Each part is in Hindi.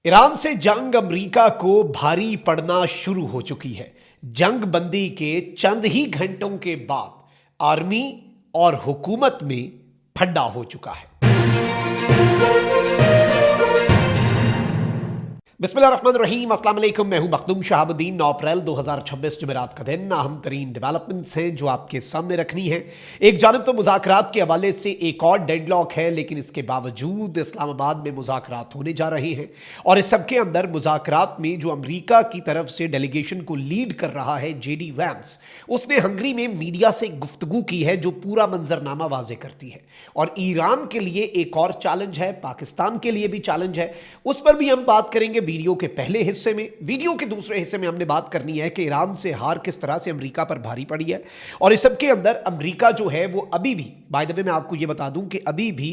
ईरान से जंग अमेरिका को भारी पड़ना शुरू हो चुकी है। जंग बंदी के चंद ही घंटों के बाद आर्मी और हुकूमत में फड्डा हो चुका है। बिस्मिल्लाहिर्रहमानिर्रहीम, अस्सलाम वालेकुम। मैं हूं मखदूम शहाबुद्दीन। 9 अप्रैल 2026 जुमेरात का दिन। अहम तरीन डेवलपमेंट्स हैं जो आपके सामने रखनी है। एक जानब तो मुज़ाकरात के हवाले से एक और डेडलॉक है, लेकिन इसके बावजूद इस्लामाबाद में मुज़ाकरात होने जा रहे हैं। और इस सब के अंदर मुज़ाकरात में जो अमरीका की तरफ से डेलीगेशन को लीड कर रहा है JD वैंस, उसने हंगरी में मीडिया से गुफ्तगू की है जो पूरा मंजरनामा वाजे करती है। और ईरान के लिए एक और चैलेंज है, पाकिस्तान के लिए भी चैलेंज है। उस पर भी हम बात करेंगे वीडियो के पहले हिस्से में। वीडियो के दूसरे हिस्से में हमने बात करनी है कि ईरान से हार किस तरह से अमेरिका पर भारी पड़ी है। और इस सब के अंदर अमेरिका जो है वो अभी भी, बाय द वे मैं आपको ये बता दूं कि अभी भी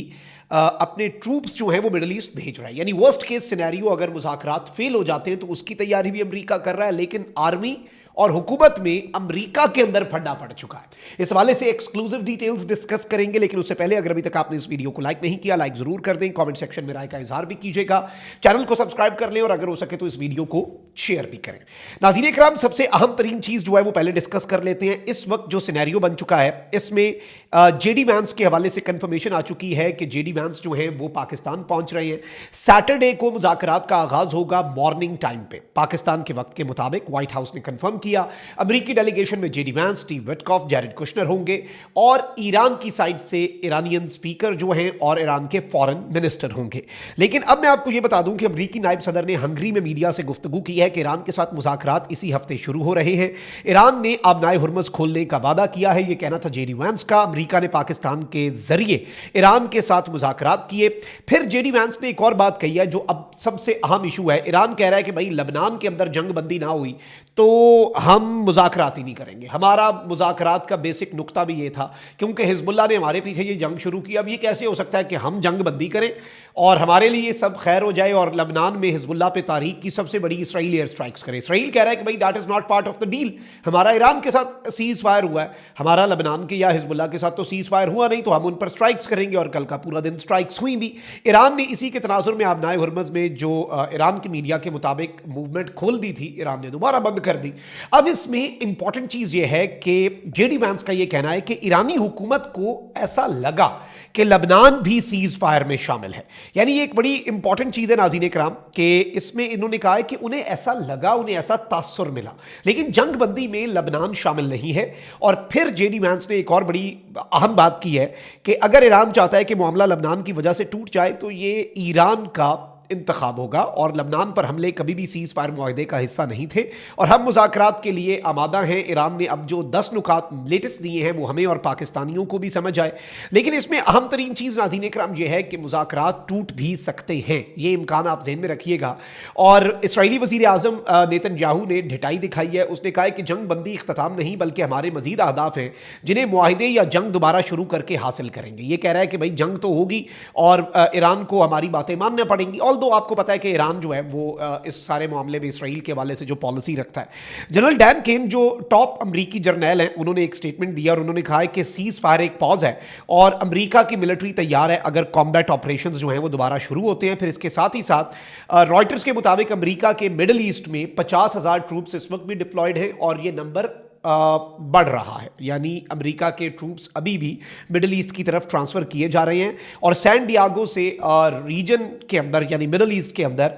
अपने ट्रूप्स जो हैं वो मिडल ईस्ट भेज रहा है। यानी वर्स्ट केस सिनेरियो अगर मुज़ाकरात फेल हो जाते हैं तो उसकी तैयारी भी अमेरिका कर रहा है। लेकिन आर्मी और हुकूमत में अमेरिका के अंदर फड्डा पड़ चुका है। इस हवाले से एक्सक्लूसिव डिटेल्स डिस्कस करेंगे। लेकिन उससे पहले अगर अभी तक आपने इस वीडियो को लाइक नहीं किया, लाइक जरूर कर दें। कमेंट सेक्शन में राय का इजहार भी कीजिएगा। चैनल को सब्सक्राइब कर लें और अगर हो सके तो इस वीडियो को शेयर भी करें। नाज़रीन इकराम, सबसे अहम तरीन चीज जो है वो पहले डिस्कस कर लेते हैं। इस वक्त जो सिनेरियो बन चुका है, इसमें JD वैंस के हवाले से कंफर्मेशन आ चुकी है कि JD वैंस जो है वो पाकिस्तान पहुंच रहे हैं। सैटरडे को मुज़ाकरात का आगाज होगा मॉर्निंग टाइम पे, पाकिस्तान के वक्त के मुताबिक। व्हाइट हाउस ने कंफर्म किया। अमेरिकी डेलीगेशन में JD Vance, Steve Witkoff, Jared Kushner होंगे और ईरान की साइड से ईरानियन स्पीकर जो हैं और ईरान के फॉरेन मिनिस्टर होंगे। लेकिन अब मैं आपको यह बता दूं कि अमेरिकी नायब सदर ने हंगरी में मीडिया से गुफ्तगू की है कि ईरान के साथ मुज़ाकरात इसी हफ्ते शुरू हो रहे हैं। ईरान ने आबनाए हुर्मुज़ खोलने का वादा किया है, यह कहना था JD वैंस का। अमेरिका ने पाकिस्तान के जरिए ईरान के साथ मुज़ाकरात किए। फिर JD वैंस ने एक और बात कही है जो अब सबसे अहम इशू है। ईरान कह रहा है कि भाई लबनान के अंदर जंग बंदी ना हुई तो हम मुज़ाकरात ही नहीं करेंगे। हमारा मुज़ाकरात का बेसिक नुक्ता भी ये था, क्योंकि हिजबुल्लाह ने हमारे पीछे ये जंग शुरू की। अब ये कैसे हो सकता है कि हम जंग बंदी करें और हमारे लिए सब खैर हो जाए और लबनान में हिजबुल्लाह पे तारीख की सबसे बड़ी इसराइल एयर स्ट्राइक्स करे। इसराइल कह रहा है कि भाई that is not part of the deal. हमारा ईरान के साथ सीज फायर हुआ है, हमारा लबनान के या हिजबुल्लाह के साथ तो सीज फायर हुआ नहीं, तो हम उन पर स्ट्राइक्स करेंगे। और कल का पूरा दिन स्ट्राइक्स हुई भी। ईरान ने इसी के तनाजुर में आबनाए हुर्मुज़ में जो ईरान की मीडिया के मुताबिक मूवमेंट खोल दी थी, ईरान ने दोबारा बंद कर दी। अब इसमें इंपॉर्टेंट चीज यह है कि JD वैंस का यह कहना है कि ईरानी हुकूमत को ऐसा लगा कि लबनान भी सीज फायर में शामिल है। यानी ये एक बड़ी इंपॉर्टेंट चीज है नाज़रीन इकराम, कि इसमें इन्होंने कहा है कि उन्हें ऐसा लगा, उन्हें ऐसा तासुर मिला, लेकिन जंग बंदी में लबनान शामिल नहीं है। और फिर JD वैंस ने एक और बड़ी अहम बात की है कि अगर ईरान चाहता है कि मामला लबनान की वजह से टूट जाए तो ये ईरान का इंतखाब होगा और लबनान पर हमले कभी भी सीज फायर मुआहदे का हिस्सा नहीं थे और हम मुज़ाकरात के लिए आमादा हैं। ईरान ने अब जो 10 नुकात लेटेस्ट दिए हैं वो हमें और पाकिस्तानियों को भी समझ आए। लेकिन इसमें अहम तरीन चीज़ नाज़रीन इकराम यह है कि मुज़ाकरात टूट भी सकते हैं, ये इम्कान आप ज़हन में रखिएगा। और इसराइली वज़ीर आज़म नेतन्याहू ने ढिठाई दिखाई है। उसने कहा है कि जंग बंदी इख्तिताम नहीं बल्कि हमारे मज़ीद अहदाफ हैं जिन्हें मुआहदे या जंग दोबारा शुरू करके हासिल करेंगे। ये कह रहा है कि भाई जंग तो होगी और ईरान को हमारी बातें मानना पड़ेंगी। तो आपको पता है कि ईरान जो है वो इस सारे मामले में इसराइल के हवाले से जो पॉलिसी रखता है। जनरल डैन केन जो टॉप अमरीकी जर्नैल हैं, उन्होंने एक स्टेटमेंट दिया और उन्होंने कहा है कि सीज फायर एक पॉज है और अमरीका की मिलिट्री तैयार है अगर कॉम्बैट ऑपरेशंस जो हैं वो दोबारा शुरू होते हैं। फिर इसके साथ ही साथ रॉयटर्स के मुताबिक अमरीका के मिडल ईस्ट में 50,000 ट्रूप्स इस वक्त भी डिप्लॉयड हैं और ये नंबर बढ़ रहा है। यानी अमेरिका के ट्रूप्स अभी भी मिडल ईस्ट की तरफ ट्रांसफ़र किए जा रहे हैं और सैन डियागो से रीजन के अंदर यानी मिडल ईस्ट के अंदर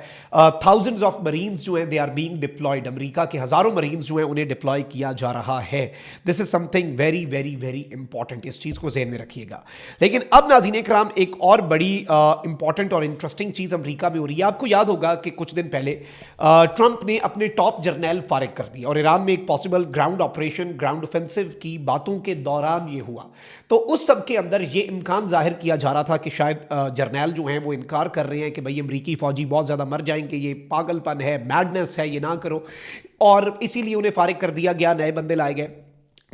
थाउजेंड्स ऑफ मरीन्स जो हैं they are being deployed. America के हज़ारों मरीन्स जो हैं उन्हें डिप्लॉय किया जा रहा है। This is something very very very important, इस चीज़ को ज़हन में रखिएगा। लेकिन अब नाज़रीन इकराम एक और बड़ी इंपॉर्टेंट और इंटरेस्टिंग चीज़ अमेरिका में हो रही है। आपको याद होगा कि कुछ दिन पहले ट्रंप ने अपने टॉप जर्नैल फारिग कर दिया और ईरान में एक possible ground operation, ground offensive की बातों के दौरान ये हुआ। तो उस सब के अंदर ये इम्कान जाहिर किया जा रहा था कि शायद जर्नैल जो हैं वो इनकार कर रहे हैं कि भाई अमरीकी फौजी बहुत ज़्यादा मर जाएंगे, ये पागलपन है, मैडनेस है, ये ना करो, और इसीलिए उन्हें फारिग कर दिया गया, नए बंदे लाए गए।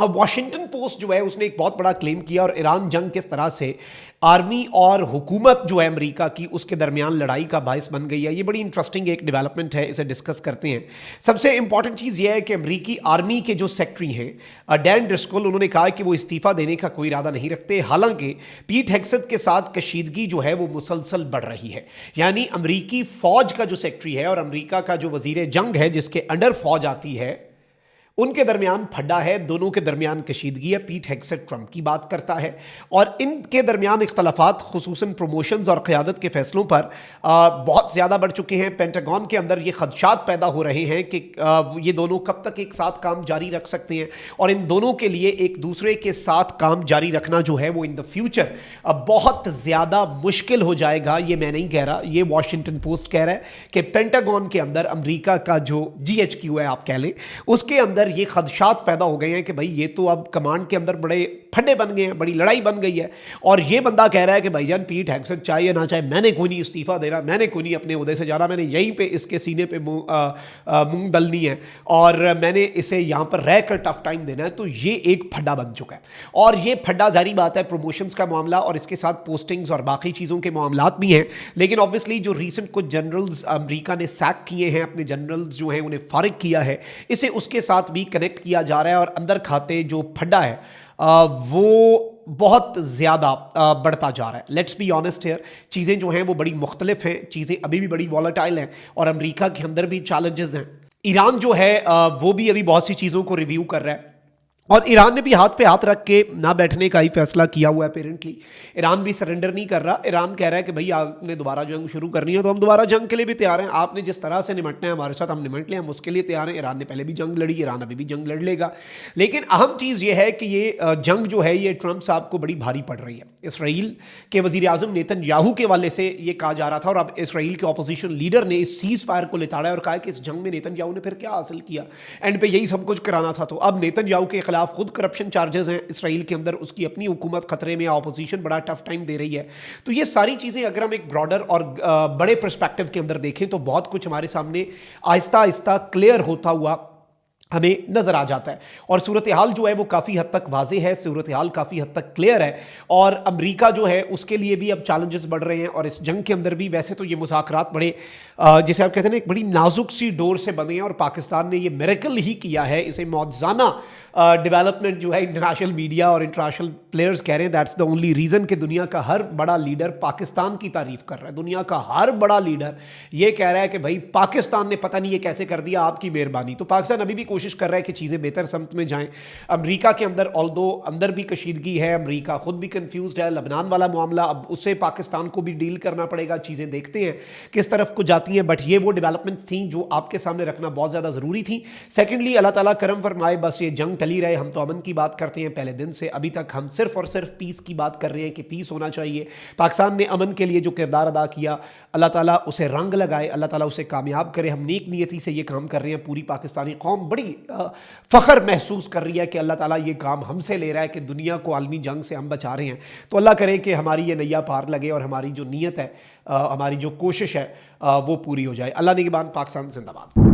अब वॉशिंगटन पोस्ट जो है उसने एक बहुत बड़ा क्लेम किया और ईरान जंग किस तरह से आर्मी और हुकूमत जो है अमेरिका की उसके दरमियान लड़ाई का बायस बन गई है। ये बड़ी इंटरेस्टिंग एक डेवलपमेंट है, इसे डिस्कस करते हैं। सबसे इंपॉर्टेंट चीज़ ये है कि अमेरिकी आर्मी के जो सेक्रेटरी हैं डैन ड्रिस्कोल, उन्होंने कहा कि वो इस्तीफा देने का कोई इरादा नहीं रखते। हालांकि पीट हेग्सेथ के साथ कशीदगी जो है वो मुसलसल बढ़ रही है। यानी अमेरिकी फौज का जो सेक्रेटरी है और अमेरिका का जो वजीर जंग है जिसके अंडर फौज आती है, उनके दरमियान फड्डा है, दोनों के दरमियान कशीदगी है। पीट हेग्सेथ ट्रंप की बात करता है और इनके दरमियान इख्तलाफात खुसूसन प्रमोशंस और क़यादत के फैसलों पर बहुत ज़्यादा बढ़ चुके हैं। पेंटागन के अंदर ये खदशात पैदा हो रहे हैं कि ये दोनों कब तक एक साथ काम जारी रख सकते हैं और इन दोनों के लिए एक दूसरे के साथ काम जारी रखना जो है वो इन द फ्यूचर बहुत ज़्यादा मुश्किल हो जाएगा। ये मैं नहीं कह रहा, ये वॉशिंगटन पोस्ट कह रहा है कि पेंटागन के अंदर अमेरिका का जो GHQ है आप कह लें, उसके अंदर ये खदशात पैदा हो गए हैं कि भाई ये तो अब कमांड के अंदर बड़े फड्डे बन गए हैं, बड़ी लड़ाई बन गई है। और ये बंदा कह रहा है कि भाईजान पीट हेग्सेथ चाहे या ना चाहे मैंने कोई नहीं इस्तीफा देना, मैंने कोई नहीं अपने उहदे से जाना, मैंने यहीं पे इसके सीने पे मूंग दलनी है और मैंने इसे यहाँ पर रहकर टफ टाइम देना है। तो ये एक फड्डा बन चुका है और ये फड्डा जारी बात है प्रमोशंस का मामला और इसके साथ पोस्टिंग्स और बाकी चीज़ों के मामलात भी हैं। लेकिन ऑब्वियसली जो रिसेंट कुछ जनरल्स अमेरिका ने सैक किए हैं, अपने जनरल्स जो हैं उन्हें फारिग किया है, इसे उसके साथ भी कनेक्ट किया जा रहा है और अंदर खाते जो फड्डा है वो बहुत ज़्यादा बढ़ता जा रहा है। लेट्स बी ऑनेस्ट हियर, चीज़ें जो हैं वो बड़ी मुख्तलिफ हैं, चीज़ें अभी भी बड़ी वॉलेटाइल हैं और अमेरिका के अंदर भी चैलेंजेस हैं। ईरान जो है वो भी अभी बहुत सी चीज़ों को रिव्यू कर रहा है और ईरान ने भी हाथ पे हाथ रख के ना बैठने का ही फैसला किया हुआ है। अपेरेंटली ईरान भी सरेंडर नहीं कर रहा। ईरान कह रहा है कि भाई आपने दोबारा जंग शुरू करनी है तो हम दोबारा जंग के लिए भी तैयार हैं, आपने जिस तरह से निमटना है हमारे साथ हम निमट लें, हम उसके लिए तैयार हैं। ईरान ने पहले भी जंग लड़ी, ईरान अभी भी जंग लड़ लेगा। लेकिन अहम चीज़ ये है कि ये जंग जो है ये ट्रंप साहब को बड़ी भारी पड़ रही है। इसराइल के वज़ीर आज़म नेतन्याहू के वाले से ये कहा जा रहा था और अब इसराइल के अपोजिशन लीडर ने इस सीज़ फायर को लिताड़ा और कहा कि इस जंग में नेतन्याहू ने फिर क्या हासिल किया, एंड पे यही सब कुछ कराना था। तो अब नेतन्याहू के खिलाफ खुद करप्शन चार्जेस हैं इसराइल के अंदर, उसकी अपनी हुकूमत खतरे में, ऑपोजिशन बड़ा टफ टाइम दे रही है। तो ये सारी चीज़ें अगर हम एक ब्रॉडर और बड़े पर्सपेक्टिव के अंदर देखें तो बहुत कुछ हमारे सामने आहिस्ता आहिस्ता क्लियर होता हुआ हमें नज़र आ जाता है और सूरत हाल जो है वो काफ़ी हद तक वाज़ेह है, सूरत हाल काफ़ी हद तक क्लियर है और अमेरिका जो है उसके लिए भी अब चैलेंजेस बढ़ रहे हैं और इस जंग के अंदर भी वैसे तो ये मुज़ाकरात बड़े जैसे आप कहते हैं ना एक बड़ी नाजुक सी डोर से बने हैं और पाकिस्तान ने ये मिरेकल ही किया है, इसे मौजज़ाना डेवलपमेंट जो है इंटरनेशनल मीडिया और इंटरनेशनल प्लेयर्स कह रहे हैं दैट्स द ओनली रीज़न कि दुनिया का हर बड़ा लीडर पाकिस्तान की तारीफ़ कर रहा है। दुनिया का हर बड़ा लीडर ये कह रहा है कि भाई पाकिस्तान ने पता नहीं ये कैसे कर दिया, आपकी मेहरबानी। तो पाकिस्तान अभी भी कोशिश कर रहा है कि चीज़ें बेहतर समत में जाएं। अमेरिका के अंदर ऑल्दो अंदर भी कशीदगी है, अमेरिका खुद भी कन्फ्यूज्ड है। लबनान वाला मामला अब उससे पाकिस्तान को भी डील करना पड़ेगा, चीज़ें देखते हैं किस तरफ को जाती हैं। बट ये वो डेवलपमेंट्स थी जो आपके सामने रखना बहुत ज़्यादा ज़रूरी थी। सेकेंडली अल्लाह ताला करम फरमाए, बस ये जंग टली रहे। हम तो अमन की बात करते हैं पहले दिन से अभी तक, हम सिर्फ और सिर्फ पीस की बात कर रहे हैं कि पीस होना चाहिए। पाकिस्तान ने अमन के लिए जो किरदार अदा किया, अल्लाह ताला उसे रंग लगाए, अल्लाह ताला उसे कामयाब करे। हम नेक नियति से ये काम कर रहे हैं, पूरी पाकिस्तानी कौम बड़ी फ़ख्र महसूस कर रही है कि अल्लाह ताला ये काम हमसे ले रहा है कि दुनिया को आलमी जंग से हम बचा रहे हैं। तो अल्लाह करे कि हमारी ये नैया पार लगे और हमारी जो नीयत है, हमारी जो कोशिश है वो पूरी हो जाए। अल्लाह निगहबान, पाकिस्तान जिंदाबाद।